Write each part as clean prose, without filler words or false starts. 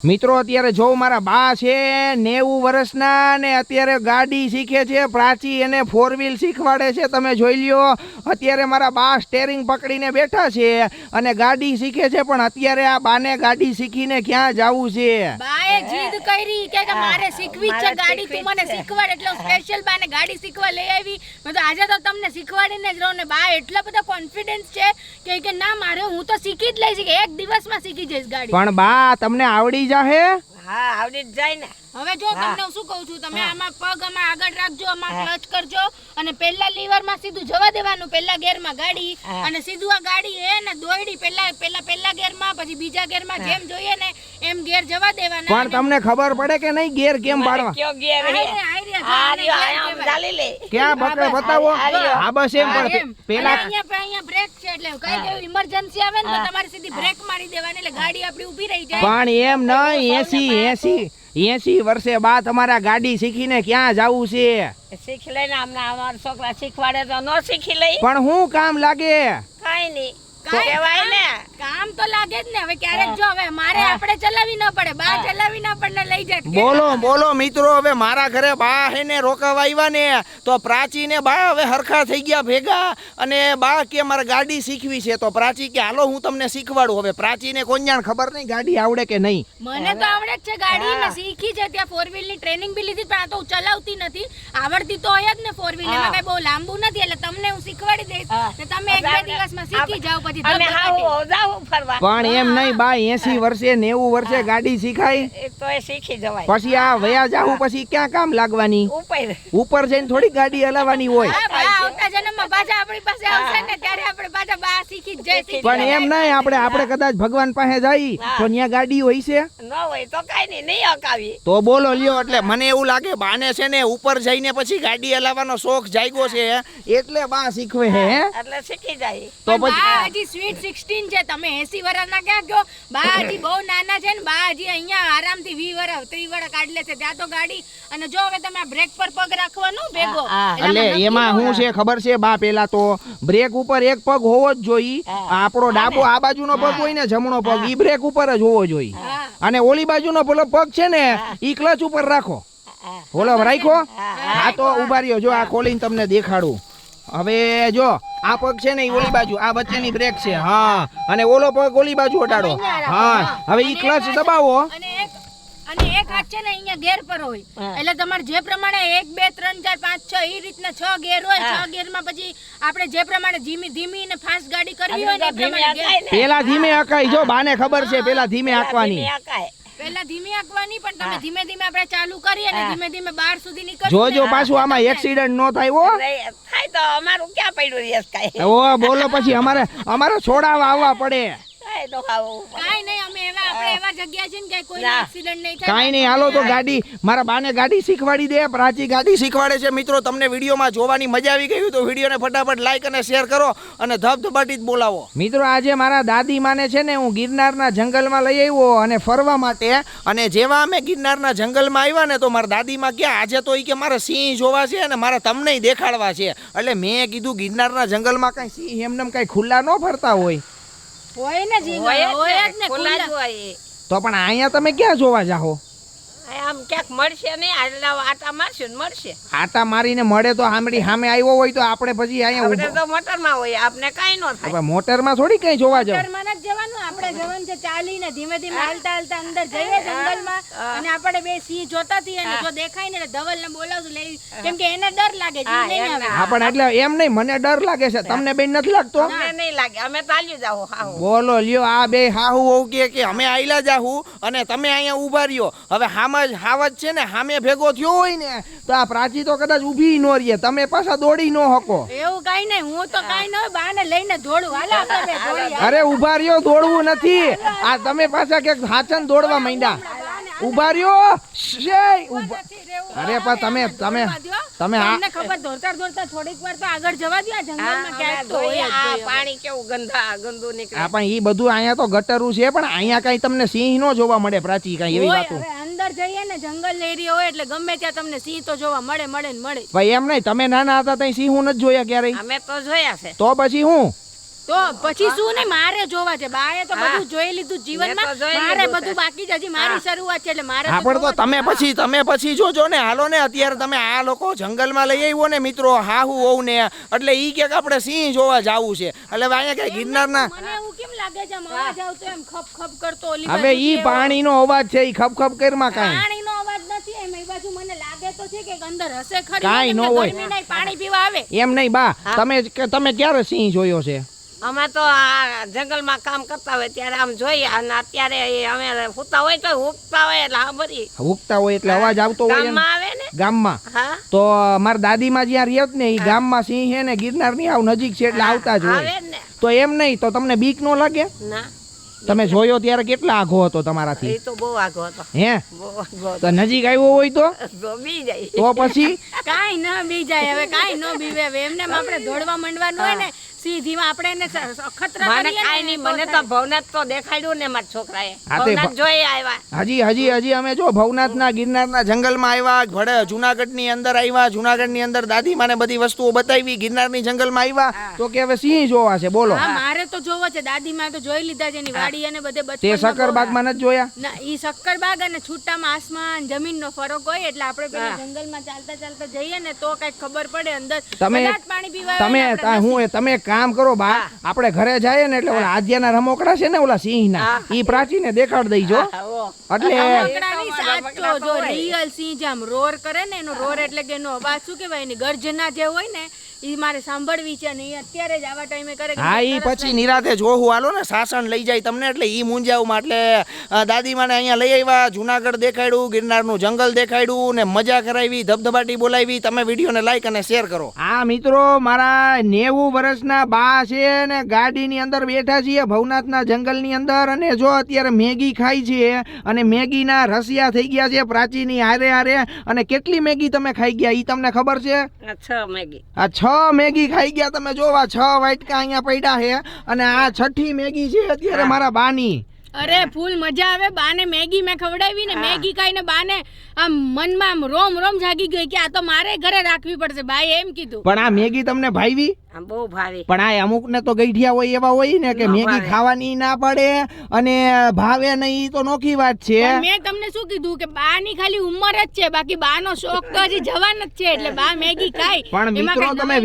મિત્રો અત્યારે જો મારા બા છે 90 વર્ષના ને અત્યારે ગાડી શીખે છે. પ્રાચી એને 4 વ્હીલ શીખવાડે છે. તમે જોઈ લ્યો અત્યારે મારા બા સ્ટેરિંગ પકડીને બેઠા છે અને ગાડી શીખે છે. પણ અત્યારે આ બાને ગાડી શીખીને ક્યાં જાવું છે? બાએ જીદ કરી કે મારે શીખવી છે ગાડી, તું મને શીખવાડ. એટલે સ્પેશિયલ બાને ગાડી શીખવા લઈ આવી. મેં તો આજે તો તમને શીખવાડીને જ રહું ને. બા એટલા બધા કોન્ફિડન્સ છે કે ના મારે હું તો શીખી જ લઈશ, એક દિવસમાં શીખી જઈશ ગાડી. પણ બા તમને આવડી જાહે? હા આવડી જ જાય ને. હવે જો તમને હું શું કહું છું, તમે આમાં પગ આમાં આગળ રાખજો, આમાં ક્લચ કરજો અને પહેલા લીવર માં સીધું જવા દેવાનું, પહેલા ગેર માં ગાડી અને સીધું આ ગાડી હે ને દોડી પહેલા ગેર માં, પછી બીજા ગેર માં જેમ જોઈએ ને એમ ગેર જવા દેવાના. પણ તમને ખબર પડે કે નહીં ગેર કેમ પાડવા? કયો ગેર હે? આમ ચાલી લે. ક્યાં પકડે બતાવો. હા બસ એમ. પણ પેલા અહીંયા બ્રેક છે એટલે કઈ જેવું ઇમરજન્સી આવે ને તો તમારે સીધી બ્રેક મારી દેવાની એટલે ગાડી આપણી ઊભી રહી જાય. પણ એમ નહીં, 80 વર્ષે બા તમારા ગાડી શીખીને ક્યાં જાવું છે? શીખી લઈને હમણાં અમારા છોકરા શીખવાડે તો ન શીખી લઈ. પણ હું કામ લાગે? કઈ નહીં કહેવાય ને, કામ તો લાગે જ ને. હવે ક્યારેક જો હવે મારે આપણે ચલાવી ન પડે, બા ચલાવી ન પડે લઈ જાય. બોલો મિત્રો. હવે મારા ઘરે બા હે ને રોકાવા આવ્યા ને તો પ્રાચી ને બા હવે હરખા થઈ ગયા ભેગા અને બા કે મારે ગાડી શીખવી છે. તો પ્રાચી કે હાલો હું તમને શીખવાડું. હવે પ્રાચી ને કોણ જાણ ખબર નહીં ગાડી આવડે કે નહીં. મને તો આવડે જ છે ગાડી, મેં શીખી છે. ત્યાં 4 વ્હીલ ની ટ્રેનિંગ બી લીધી, પણ આ તો હું ચલાવતી નથી. આવડતી તો હોય જ ને 4 વ્હીલ, એમાં કઈ બહુ લાંબુ નથી. એટલે તમને હું શીખવાડી દઈશ ને તમે 1-2 દિવસમાં શીખી જાવ. પછી પણ એમ નહીં બા, 80 વર્ષે 90 વર્ષે ગાડી શીખાય તો એ શીખી જવાય. પછી આ વયા જાવું પછી ક્યાં કામ લાગવાની? ઉપર જઈને થોડી ગાડી હલાવવાની હોય. આવતા જન્મમાં પાછા આપણી પાસે આવશે ને ત્યારે આપણે પાછા બા શીખી જ જઈશું. પણ એમ નહીં, આપણે કદાચ ભગવાન પાસે જઈ તો ત્યાં ગાડી હોય છે ન હોય તો કઈ નહીં અકાવી તો બોલો લ્યો. એટલે મને એવું લાગે બાને છે ને ઉપર જઈને પછી ગાડી હલાવવાનો શોખ જાગ્યો છે એટલે બા શીખવે હે. એટલે શીખી જાય. તો પછી સ્વીટ 16 છે, તમે 80 વર્ષના ક્યાં કયો? બા હજી બહુ નાના છે ને. બા હજી અહીંયા આરામથી 20 વર્ષ 30 વર્ષ કાઢ લે છે ત્યાં તો ગાડી. અને જો હવે તમે બ્રેક પર પગ રાખવાનો ભેગો, એટલે એમાં શું છે ખબર છે બા? પેલા તો બ્રેક ઉપર એક પગ હોવો જ જોઈએ. આપણો ડાબો આ બાજુનો પગ હોય ને જમણો પગ, ઈ બ્રેક ઉપર જ હોવો જોઈએ. અને ઓલી બાજુનો પેલો પગ છે ને ઈ ક્લચ ઉપર રાખો. ઓલો રાખ્યો? હા તો ઉભા રહ્યો, જો આ ખોલીને તમને દેખાડું. હવે જો આ પગ છે ને ઈ ઓલી બાજુ, આ વચ્ચેની બ્રેક છે. હા, અને ઓલો પગ ઓલી બાજુ અડાડો. હા, હવે ઈ ક્લચ દબાવો અને એક હાથ છે ને અહીંયા ગેર પર હોય. એટલે તમારે જે પ્રમાણે 1 2 3 4 5 6 ઈ રીતના 6 ગેર હોય. 6 ગેર માં પછી આપણે જે પ્રમાણે ધીમી ને ફાસ્ટ ગાડી કરવી હોય ને એ પ્રમાણે પેલા ધીમે આકાય. જો બાને ખબર છે પેલા ધીમે આકવાની. પહેલા ધીમે આંકવાની, પણ તમે ધીમે ધીમે આપણે ચાલુ કરી અને ધીમે ધીમે બહાર સુધી નીકળો. જોજો પાછું આમાં એક્સિડન્ટ નો થાય. હો થાય તો અમારું ક્યાં પડ્યું રેસ કાઈ. ઓ બોલો પછી અમારે છોડાવવા આવવા પડે. કાઈ નહીં, અમે એવા જગ્યા છે ને કે કોઈ એક્સિડન્ટ નહીં થાય. કાઈ નહીં, હાલો તો ગાડી મારા બાને ગાડી શીખવાડી દે. પ્રાચી ગાડી શીખવાડે છે. મિત્રો તમને વિડીયોમાં જોવાની મજા આવી ગઈ તો વિડીયોને ફટાફટ લાઈક અને શેર કરો અને ધબધબાટી જ બોલાવો. મિત્રો આજે મારા દાદી માને છે ને હું ગિરનારના જંગલમાં લઈ આવ્યો અને ફરવા માટે. અને જેવા અમે ગિરનારના જંગલમાં આવ્યા ને તો મારા દાદીમાં ક્યાં આજે તો ઈ કે મારે સિંહ જોવા છે અને મારે તમને દેખાડવા છે. એટલે મેં કીધું ગિરનારના જંગલમાં કઈ સિંહ એમને કઈ ખુલ્લા ન ફરતા હોય ને જી હોય જ ને ખુલ્લા હોય. તો પણ અહીંયા તમે ક્યાં જોવા જાહો? આમ ક્યાંક મળશે નહીં, આટા મારશું મળશે. આટા મારીને મળે તો સામે આવ્યો હોય તો આપણે પછી અહીંયા તો મોટરમાં હોય, આપને કઈ ન થાય. મોટરમાં થોડી કઈ જોવા જાવ. મોટરમાં જ જવાનું, આપણે જવાનું છે ચાલીને ધીમે હાલતા અંદર જઈએ જંગલમાં. અને આપણે બે સિંહ જોતા થી અને જો દેખાય ને ધવલ ને બોલાવશું લઈ, કેમ કે એને ડર લાગે છે. નહીં આવે. હા પણ એટલે એમ નહીં, મને ડર લાગે છે. તમને બેન નથી લાગતો? અમને નહીં લાગે, અમે ચાલ્યું જાવ. હાહુ બોલો લ્યો, આ બે હાહુ હોવ કે અમે આયલા જાહુ અને તમે અહીંયા ઊભા રહ્યો. હવે હાવજ છે ને સામે ભેગો થયો હોય ને તો આ પ્રાચી તો કદાચ ઊભી નો રહીએ, તમે પાછા દોડી નો હકો. એવું કઈ નહીં, હું તો કઈ ન બાને લઈને દોડું. હાલો આપણે દોડીએ. અરે ઊભા રહ્યો, દોડવું નથી. આ તમે પાછા કે હાચન દોડવા માંડ્યા. ઊભા રહ્યો. અરે પણ તમે તમને ખબર દોડતા થોડીક વાર તો આગળ જવા દો. જંગલમાં ક્યાંક તો હોય આ પાણી કેવું ગંદુ નીકળે. હા પણ ઈ બધું અહીંયા તો ગટરું છે, પણ અહીંયા કઈ તમને સિંહ નો જોવા મળે પ્રાચી કઈ એવી વાતો. અંદર જઈએ ને જંગલ એરિયા હોય એટલે ગમે ત્યાં તમને સિંહ તો જોવા મળે ભાઈ. એમ નહીં, તમે નાના હતા ત્યાં સિંહ નથી જોયા ક્યારેય? અમે તો જોયા છે. તો પછી હું તો પછી શું ને મારે જોવા છે બાએ તો બધું જોઈ લીધું જીવનમાં મેં તો જોઈ મારે લીધું બધું બાકી છે હજી મારી શરૂઆત છે એટલે મારે હા પણ તો તમે પછી જોજો ને હાલો ને અત્યારે તમે આ લોકો જંગલમાં લઈ આવ્યો ને મિત્રો હાહુ હોવ ને એટલે ઈ કે આપણે સિંહ જોવા જાવું છે એટલે હવે અહીંયા કઈ ગિરનારના મને એવું કેમ લાગે છે આમ અવાજ આવતો એમ ખપ ખપ કરતો ઓલી હવે બાજુ ઈ કેવો? પાણીનો અવાજ છે ઈ ખપ ખપ કરમાં કાંઈ પાણીનો અવાજ નથી એમ એ બાજુ મને લાગે તો છે કે અંદર હશે ખરી કાંઈ કેમ ન કે હોય. ગરમીના પાણી પીવા આવે એમ નહીં બા તમે ક્યારે સિંહ જોયો છે અમે તો આ જંગલમાં કામ કરતા હોય ત્યારે આમ જોઈએ અને અત્યારે અમે સૂતા હોય તો ઉગતા હોય એટલે હા બધી ઉગતા હોય એટલે અવાજ આવતો હોય એમ. ગામમાં આવે ને ગામમાં હા તો મારા દાદીમાં જ્યાં રહ્યો ને ઈ ગામમાં સિંહ છે ને ગિરનારની આવ નજીક છે એટલે આવતા જ હોય આવે જ ને તો એમ નહીં તો તમને બીક નો લાગે ના તમે જોયો ત્યારે કેટલા આઘો હતો તમારાથી એ તો બહુ આગો હતો હે બહુ આગો તો નજીક આવ્યો હોય તો હતો બી જાય તો પછી કાઈ ન બી જાય હવે કાઈ ન બીવે હવે એમને એમ આપણે દોડવા માંડવાનું હોય ને સીધીમાં આપણે એને ખતરા મને કરીએ કાઈ ને નહીં તો મને તો થાય. ભવનાથ તો દેખાડ્યું ને મારા છોકરાએ હા તે ભવનાથ જોઈ આવ્યા હજી અમે જો ભવનાથના ગિરનારના જંગલમાં આવ્યા ભડે જુનાગઢની અંદર આવ્યા જુનાગઢની અંદર દાદીમાને બધી વસ્તુઓ બતાવી ગિરનારની જંગલમાં આવ્યા તો કે હવે સિંહ જોવા છે બોલો હા મારે તો જોવો છે દાદીમાં તો જોઈ લીધા છે એની વાડી અને બધે તે બચપનમાં સક્કરબાગમાં નથી જોયા ના ઈ શક્કરબાગ અને છૂટામાં આસમાન જમીનનો ફરક હોય એટલે આપણે પેલા જંગલમાં ચાલતા ચાલતા જઈએ ને તો કઈક ખબર પડે અંદર તમે બધા જ પાણી પીવા આવે ને આપણે તમે એક કામ કરો બા આપણે ઘરે જાય ને એટલે ઓલા આજ્યાના રમોકડા છે ને ઓલા સિંહના ઈ પ્રાચીને દેખાડ દઈજો એટલે રમકડાની સાચો જો રિયલ સિંહ જામ રોર કરે ને એનો રોર એટલે કે એનો અવાજ શું કહેવાય એની ગર્જના જે હોય ને ઈ મારે સાંભળવી છે ને ઈ અત્યારે જ આવા ટાઈમે કરે કે હા ઈ પછી નિરાતે જોવું હાલો ને સાસણ લઈ જાય તમને એટલે ઈ મૂંઝાવમાં એટલે દાદીમાને અહીંયા લઈ આવ્યા જુનાગઢ દેખાડ્યું ગિરનારનું જંગલ દેખાડ્યું ને મજા કરાવી ધબધબાટી બોલાવી તમે વિડીયોને લાઈક અને શેર કરો હા મિત્રો મારા 90 વર્ષના બા છે ને ગાડીની અંદર બેઠા છીએ ભવનાથના જંગલની અંદર અને જો અત્યારે મેગી ખાઈ છે અને મેગીના રસિયા થઈ ગયા છે પ્રાચીની હારે હારે અને કેટલી મેગી તમે ખાઈ ગયા ઈ તમને ખબર છે 6 મેગી આ 6 મેગી ખાઈ ગયા તમે જોવા 6 વાટકા અહીંયા પડ્યા છે અને આ 6ઠી મેગી છે અત્યારે મારા બાની અરે ફૂલ મજા આવે બાને મેગી મેં ખવડાવી ને મેગી ખાઈને બાને આમ મનમાં આમ રોમ રોમ જાગી ગઈ કે આ તો મારે ઘરે રાખવી પડશે બાએ એમ કીધું પણ આ મેગી તમને ભાવી આમ બહુ ભારી પણ આ અમુક ને તો ગઈઠિયા હોય એવા હોય ને કે ન મેગી ભાવે. ખાવાની ના પડે અને ભાવે નહીં ઈ તો નોખી વાત છે પણ મેં તમને શું કીધું કે બાની ખાલી ઉંમર જ છે બાકી બાનો શોખ તો હજી જવાન જ છે એટલે બા મેગી ખાય પણ એમાં મિત્રો કાંઈ તમે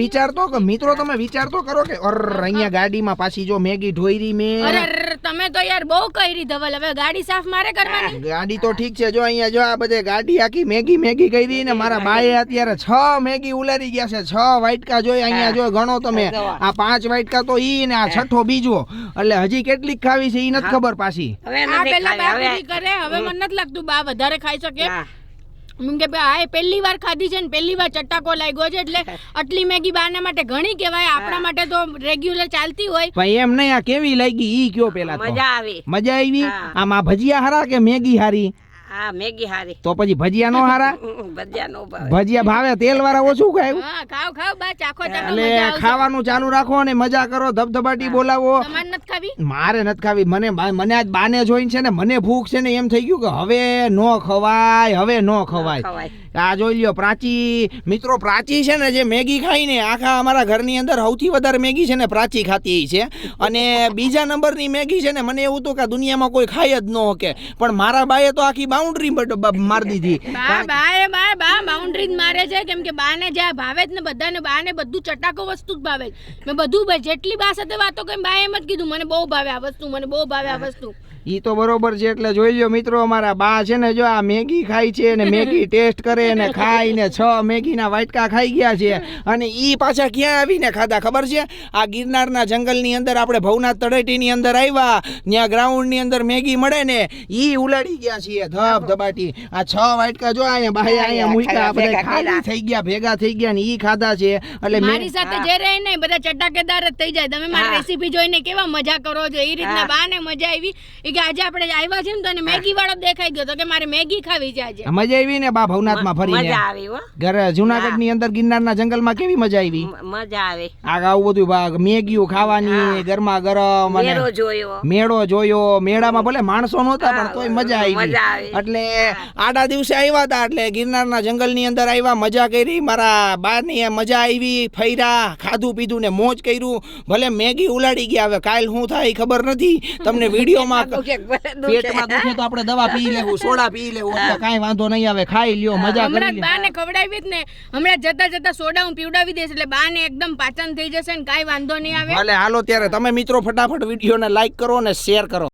વિચારતો કરો કે અર અહીંયા ગાડીમાં પાછી જો મેગી ઢોયરી મેં અરે તમે તો યાર બહુ કરી ધવલ હવે ગાડી સાફ મારે કરવાની ગાડી તો ઠીક છે જો અહીંયા જો આ બધે ગાડી આખી મેગી કરી ને મારા બાએ અત્યારે 6 મેગી ઉલારી ગયા છે 6 વાટકા જોઈ અહીંયા જો ગણો તમે આ 5 વાટકા તો ઈ ને આ 6ઠો બીજો એટલે હજી કેટલીક ખાવી છે ઈ નથી ખબર પાછી હવે આ નથી પેલા બા ખાવી પૂરી કરે હવે મને નથી લાગતું બા વધારે ખાઈ શકે હા. એમ કે ભાઈ આ પહેલી વાર ખાધી છે ને પહેલી વાર ચટાકો લાગ્યો છે એટલે આટલી મેગી બાના માટે ઘણી કહેવાય આપણા માટે તો રેગ્યુલર ચાલતી હોય ભાઈ એમ નહીં આ કેવી લાગી ઈ કયો પેલા તો મજા આવી મજા આવી હા. આમાં ભજીયા હારા કે મેગી હારી હા મેગી હારી તો પછી ભજીયા નો હારા ભજીયા નો ભાવે ભજીયા ભાવે તેલ વાળા ઓછું ખાય હા ખાવ બા ચાખો ચાખો એટલે મજા આવશે ખાવાનું ચાલુ રાખો અને મજા કરો ધબધબાટી બોલાવો તમારે નથી ખાવી મારે નથી ખાવી મને આજ બાને જોઈને છે ને મને ભૂખ છે ને એમ થઈ ગયું કે હવે નો ખવાય ખવાય આ જોઈ લ્યો મિત્રો પ્રાચી છે ને જે મેગી ખાઈ ને આખા અમારા ઘરની અંદર સૌથી વધારે મેગી છે ને પ્રાચી ખાતી છે અને બીજા નંબરની મેગી છે ને મને એવું હતું કે દુનિયામાં કોઈ ખાઈ જ ન શકે પણ મારા બાએ તો આખી બાઉન્ડ્રી મારી દીધી બા બાઉન્ડ્રી જ મારે છે કેમ કે બાને જ્યાં ભાવે જ ને બધાને બાને બધું ચટાકો વસ્તુ જ ભાવે છે મેં બધું જેટલી બા સાથે વાતો કરી બા એમ જ કીધું મને બહુ ભાવે આ વસ્તુ મને બહુ ભાવે આ વસ્તુ ઈ તો બરોબર છે એટલે જોઈ લ્યો મિત્રો અમારા બા છે ને જો આ મેગી ખાય છે ને મેગી ટેસ્ટ કરે ને ખાઈને 6 મેગીના વાટકા ખાઈ ગયા છે અને ઈ પાછા ક્યાં આવીને ખાધા ખબર છે આ ગિરનારના જંગલની અંદર આપણે ભવનાથ તળેટીની અંદર આવ્યા ત્યાં ગ્રાઉન્ડની અંદર મેગી મળે ને ઈ ઉલાડી ગયા છીએ ધબધબાટી આ 6 વાટકા જો અહીંયા મૂક્યા બધા ખાલી થઈ ગયા ભેગા થઈ ગયા ને ઈ ખાધા છે એટલે મારી સાથે જે રહે ને બધા ચટાકેદાર જ થઈ જાય તમે મારી રેસીપી જોઈને કેવા મજા કરો છો એ રીતના બાને મજા આવી કે આજે આપણે આવ્યા છે ને તો એને મેગી વાળો દેખાઈ ગયો તો કે મારે મેગી ખાવી છે આજે. મજા આવી ને બા ભવનાથમાં ફરીને? મજા આવી હો, ઘરે જુનાગઢ ની અંદર ગિરનારના જંગલમાં કેવી મજા આવી? મજા આવે. આવું બધું ભાગ મેગીઓ ખાવાની ગરમા ગરમ અને મેળો જોયો. મેળો જોયો. મેળામાં ભલે માણસો નહોતા પણ તોય મજા મજા આવી. આવી. એટલે આડા દિવસે આવ્યા હતા એટલે ગિરનારના જંગલની અંદર આવ્યા, મજા કરી. મારા બાની મજા આવી, ફર્યા, ખાધું પીધું ને મોજ કર્યું. ભલે મેગી ઉલાડી ગયા, હવે કાલ શું થાય એ ખબર નથી. તમને વિડીયોમાં પેટમાં દુખે તો આપણે દવા પી લેવું, સોડા પી લેવું, એટલે કાંઈ વાંધો નહીં આવે. ખાઈ લ્યો, મજા કરી હમણાં બાને ખવડાવી જ ને, હમણાં જતા જતા સોડા હું પીવડાવી દઈશ એટલે બાને એકદમ પાચન થઈ જશે ને કાંઈ વાંધો નહીં આવે. ભલે હાલો ત્યારે તમે મિત્રો ફટાફટ વિડીયોને લાઈક કરો અને શેર કરો.